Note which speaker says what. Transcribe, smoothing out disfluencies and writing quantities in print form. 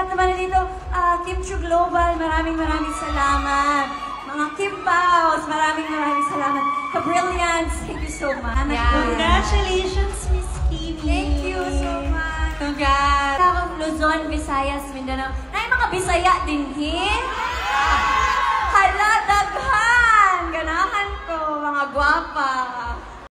Speaker 1: lahat naman dito, Kim Chu Global, maraming salamat. Mga Kim Paus, maraming salamat. Ka-Brilliance, thank you so much.
Speaker 2: Congratulations, Miss Kimi.
Speaker 1: Thank you so much.
Speaker 2: Congrats.
Speaker 1: Luzon, Visayas, Mindanao. Na mga Bisaya din, Hala, daghan! Ganahan ko, mga gwapa.